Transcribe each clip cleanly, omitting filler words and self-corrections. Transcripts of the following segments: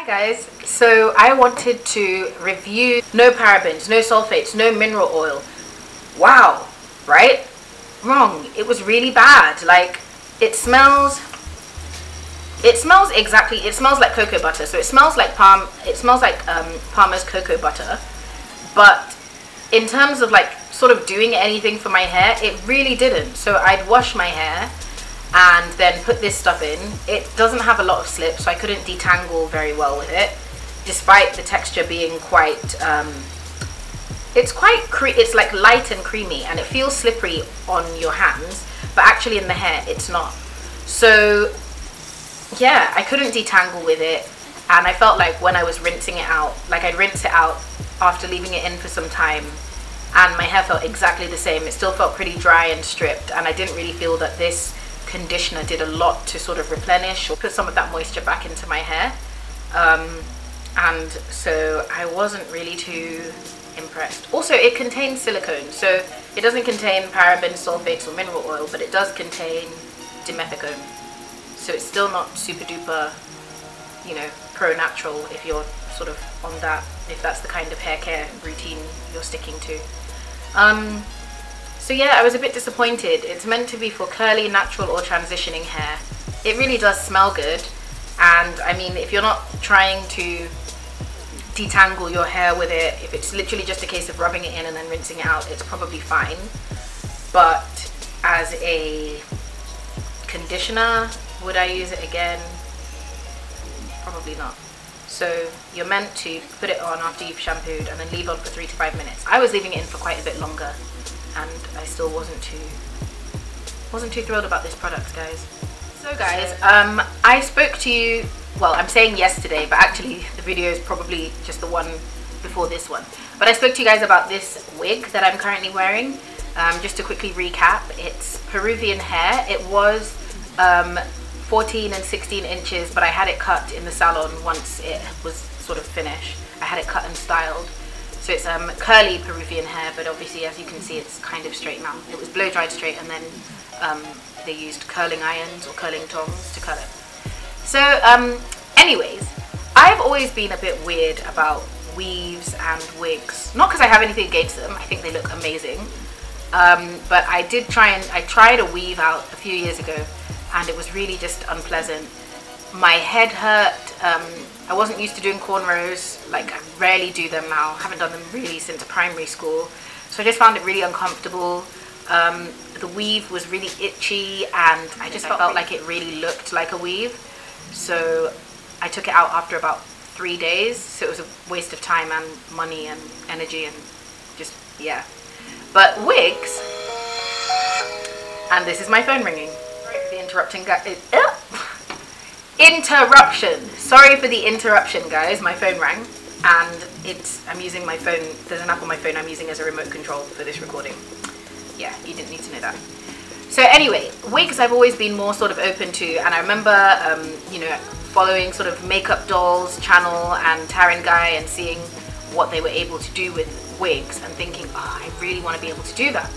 Guys, so I wanted to review no parabens, no sulfates, no mineral oil. Wow, right? Wrong. It was really bad. Like, it smells like cocoa butter. So it smells like Palmer's cocoa butter, but in terms of like sort of doing anything for my hair, it really didn't. So I'd wash my hair and then put this stuff in. It doesn't have a lot of slip, so I couldn't detangle very well with it, despite the texture being quite it's like light and creamy, and it feels slippery on your hands, but actually in the hair it's not. So yeah, I couldn't detangle with it, and I felt like when I was rinsing it out, like I'd rinse it out after leaving it in for some time, and my hair felt exactly the same. It still felt pretty dry and stripped, and I didn't really feel that this conditioner did a lot to sort of replenish or put some of that moisture back into my hair. And so I wasn't really too impressed. Also, it contains silicone, so it doesn't contain parabens, sulfates or mineral oil, but it does contain dimethicone. So it's still not super duper, you know, pro-natural if you're sort of on that, if that's the kind of hair care routine you're sticking to. So yeah, I was a bit disappointed. It's meant to be for curly, natural or transitioning hair. It really does smell good, and I mean, if you're not trying to detangle your hair with it, if it's literally just a case of rubbing it in and then rinsing it out, it's probably fine. But as a conditioner, would I use it again? Probably not. So you're meant to put it on after you've shampooed and then leave on for 3 to 5 minutes. I was leaving it in for quite a bit longer, and I still wasn't too thrilled about this product, guys. So guys, I spoke to you, well, I'm saying yesterday, but actually the video is probably just the one before this one. But I spoke to you guys about this wig that I'm currently wearing. Just to quickly recap, it's Peruvian hair. It was 14 and 16 inches, but I had it cut in the salon once it was sort of finished. I had it cut and styled. So it's curly Peruvian hair, but obviously, as you can see, it's kind of straight now. It was blow dried straight, and then they used curling irons or curling tongs to curl it. So anyways, I've always been a bit weird about weaves and wigs. Not because I have anything against them. I think they look amazing. But I tried a weave out a few years ago, and it was really just unpleasant. My head hurt. I wasn't used to doing cornrows. Like, I rarely do them now. I haven't done them really since primary school. So I just found it really uncomfortable. The weave was really itchy, and I just felt like it really looked like a weave. So I took it out after about 3 days. So it was a waste of time and money and energy, and just, yeah. But wigs, and this is my phone ringing. Sorry for the interrupting, interruption. Sorry for the interruption, guys. My phone rang, and I'm using my phone. There's an app on my phone I'm using as a remote control for this recording. Yeah, you didn't need to know that. So anyway, wigs I've always been more sort of open to, and I remember, you know, following sort of Makeup Doll's channel and Taryn Guy and seeing what they were able to do with wigs and thinking, oh, I really want to be able to do that.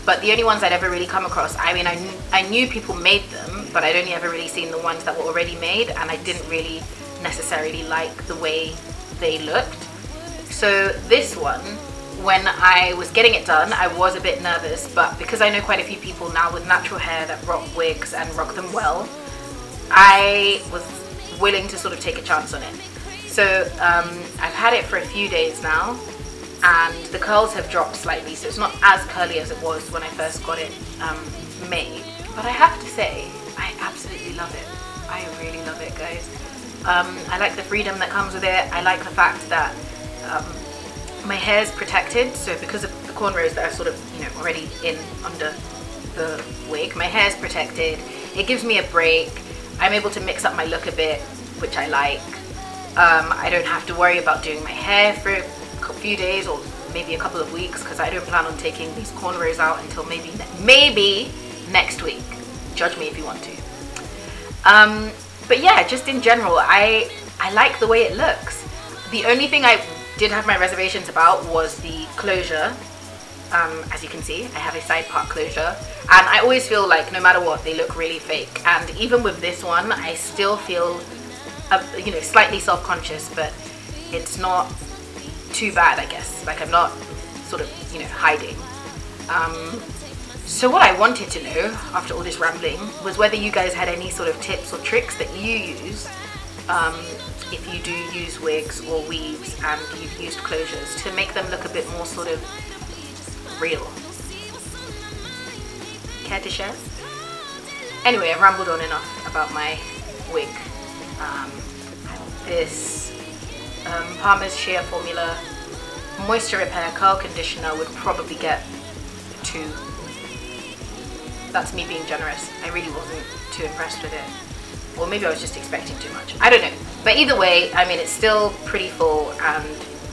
But the only ones I'd ever really come across, I mean, I knew people made them, but I'd only ever really seen the ones that were already made, and I didn't really necessarily like the way they looked. So this one, when I was getting it done, I was a bit nervous, but because I know quite a few people now with natural hair that rock wigs and rock them well, I was willing to sort of take a chance on it. So I've had it for a few days now, and the curls have dropped slightly, so it's not as curly as it was when I first got it made. But I have to say, I absolutely love it. I really love it, guys. I like the freedom that comes with it. I like the fact that my hair is protected, so because of the cornrows that are sort of, you know, already in under the wig, my hair is protected. It gives me a break. I'm able to mix up my look a bit, which I like. I don't have to worry about doing my hair for a few days or maybe a couple of weeks, because I don't plan on taking these cornrows out until maybe next week. Judge me if you want to. But yeah, just in general, I like the way it looks. The only thing I did have my reservations about was the closure. As you can see, I have a side part closure, and I always feel like no matter what, they look really fake. And even with this one, I still feel you know, slightly self-conscious, but it's not too bad, I guess. Like, I'm not sort of, you know, hiding. So what I wanted to know after all this rambling was whether you guys had any sort of tips or tricks that you use if you do use wigs or weaves and you've used closures to make them look a bit more sort of real. Kedesha? Anyway, I've rambled on enough about my wig. This Palmer's Shea Formula Moisture Repair Curl Conditioner would probably get 2. That's me being generous. I really wasn't too impressed with it. Or maybe I was just expecting too much. I don't know. But either way, I mean, it's still pretty full and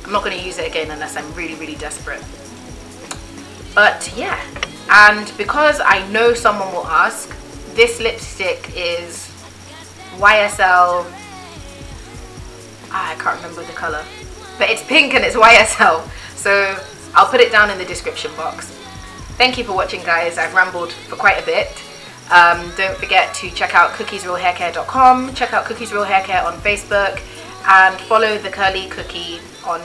I'm not going to use it again unless I'm really, really desperate. But yeah. And because I know someone will ask, this lipstick is YSL. I can't remember the color. But it's pink and it's YSL. So I'll put it down in the description box. Thank you for watching, guys. I've rambled for quite a bit. Don't forget to check out cookiesrealhaircare.com, check out Cookies Real Hair Care on Facebook, and follow the Curly Cookie on